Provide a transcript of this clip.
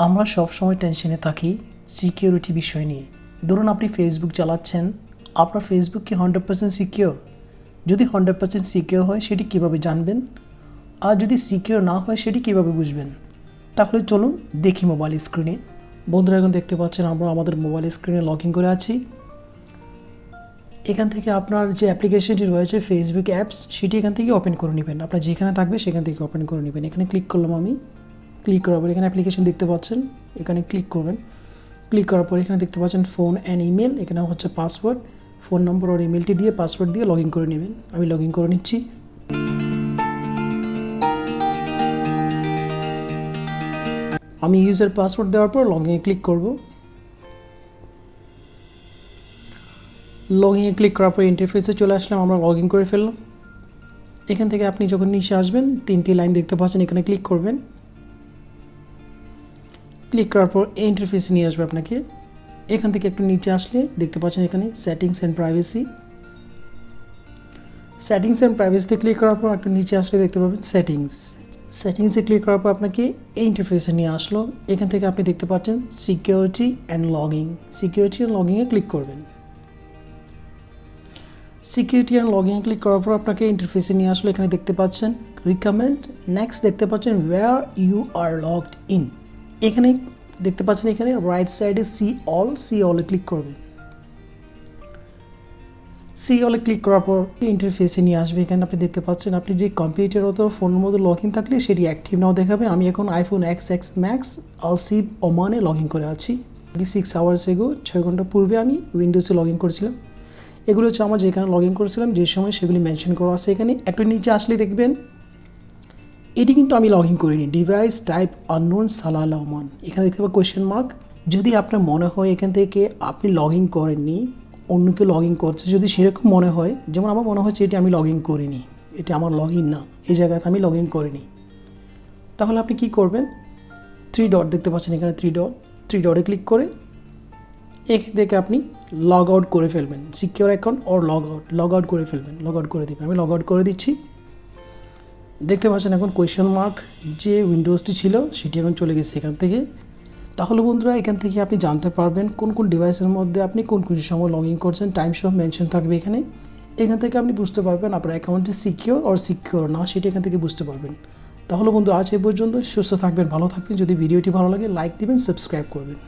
আমরা সব সময় টেনশনে থাকি সিকিউরিটি বিষয় নিয়ে। ধরুন আপনি ফেসবুক চালাচ্ছেন, আপনার ফেসবুক কি 100% সিকিউর? যদি 100% সিকিউর হয় সেটি কীভাবে জানবেন? আর যদি সিকিউর না হয় সেটি কীভাবে বুঝবেন? তাহলে চলুন দেখি মোবাইল স্ক্রিনে। বন্ধুরা এখন দেখতে পাচ্ছেন আমরা আমাদের মোবাইল স্ক্রিনে লগ ইন করে আছি। এখান থেকে আপনার যে অ্যাপ্লিকেশনটি রয়েছে ফেসবুক অ্যাপস, সেটি এখান থেকে ওপেন করে নেবেন। আপনার যেখানে থাকবে সেখান থেকে ওপেন করে নেবেন। এখানে ক্লিক করলাম আমি। ক্লিক করার পর এখানে অ্যাপ্লিকেশন দেখতে পাচ্ছেন, এখানে ক্লিক করবেন। ক্লিক করার পর এখানে দেখতে পাচ্ছেন ফোন অ্যান্ড ইমেল, এখানে হচ্ছে পাসওয়ার্ড। ফোন নম্বর আর ইমেলটি দিয়ে পাসওয়ার্ড দিয়ে লগ ইন করে নেবেন। আমি লগ ইন করে নিচ্ছি। আমি ইউজার পাসওয়ার্ড দেওয়ার পর লগ ইনে ক্লিক করব। লগ ইনে ক্লিক করার পর ইন্টারফেসে চলে আসলাম, আমরা লগ ইন করে ফেললাম। এখান থেকে আপনি যখন নিচে আসবেন 3টি লাইন দেখতে পাচ্ছেন, এখানে ক্লিক করবেন। ক্লিক করার পর এই ইন্টারফেসে নিয়ে আসবে আপনাকে। এখান থেকে একটু নিচে আসলে দেখতে পাচ্ছেন এখানে settings and privacy. Settings and প্রাইভেসিতে ক্লিক করার পর একটু নিচে আসলে দেখতে পাবেন সেটিংসে ক্লিক করার পর আপনাকে এই ইন্টারফেসে নিয়ে আসলো। এখান থেকে আপনি দেখতে পাচ্ছেন সিকিউরিটি অ্যান্ড লগিংয়ে ক্লিক করবেন। সিকিউরিটি অ্যান্ড লগিংয়ে ক্লিক করার পর আপনাকে ইন্টারফেসে নিয়ে আসলো। এখানে দেখতে পাচ্ছেন রিকমেন্ড, নেক্সট দেখতে পাচ্ছেন where you are logged in. এখানে দেখতে পাচ্ছেন এখানে রাইট সাইডে সি অলে ক্লিক করবেন। সি অলে ক্লিক করার পর ইন্টারফেসে নিয়ে আসবে। এখানে আপনি দেখতে পাচ্ছেন আপনি যে কম্পিউটার অথবা ফোনের মধ্যে লগ ইন থাকলে সেটি অ্যাক্টিভ নাও দেখাবে। আমি এখন আইফোন XX ম্যাক্স আলসিব ওমানে লগ ইন করে আছি। 6 আওয়ার্স এগো, 6 ঘন্টা পূর্বে আমি উইন্ডোজে লগ ইন করেছিলাম। এগুলো হচ্ছে আমার যেখানে লগ ইন করেছিলাম যে সময়, সেগুলি মেনশন করা আছে এখানে। একটু নিচে আসলে দেখবেন এটি কিন্তু আমি লগ ইন করিনি। Device type unknown Salalah Oman, এখানে দেখতে পাবেন কোয়েশ্চেন মার্ক। যদি আপনার মনে হয় এখান থেকে আপনি লগ ইন করেননি, অন্য কেউ লগ ইন করছে, যদি সেরকম মনে হয়, যেমন আমার মনে হচ্ছে এটি আমি লগ ইন করিনি, এটি আমার লগ ইন না, এই জায়গাতে আমি লগ ইন করিনি, তাহলে আপনি কি করবেন? 3 ডট দেখতে পাচ্ছেন এখানে, 3 ডটে ক্লিক করে এখান থেকে আপনি লগ আউট করে ফেলবেন। Secure account or log out করে ফেলবেন, লগ আউট করে দেবেন। আমি লগ আউট করে দিচ্ছি। দেখতে পাচ্ছেন এখন কোয়েশ্চেন মার্ক যে উইন্ডোজটি ছিল সেটি এখন চলে গেছে এখান থেকে। তাহলে বন্ধুরা এখান থেকে আপনি জানতে পারবেন কোন কোন ডিভাইসের মধ্যে আপনি কোন কোন সময় লগ ইন করছেন, টাইম সব মেনশন থাকবে এখানে। এখান থেকে আপনি বুঝতে পারবেন আপনার অ্যাকাউন্টটি সিকিউর না, সেটি এখান থেকে বুঝতে পারবেন। তাহলে বন্ধু আজ এই পর্যন্ত। সুস্থ থাকবেন, ভালো থাকবেন। যদি ভিডিওটি ভালো লাগে লাইক দিবেন, সাবস্ক্রাইব করবেন।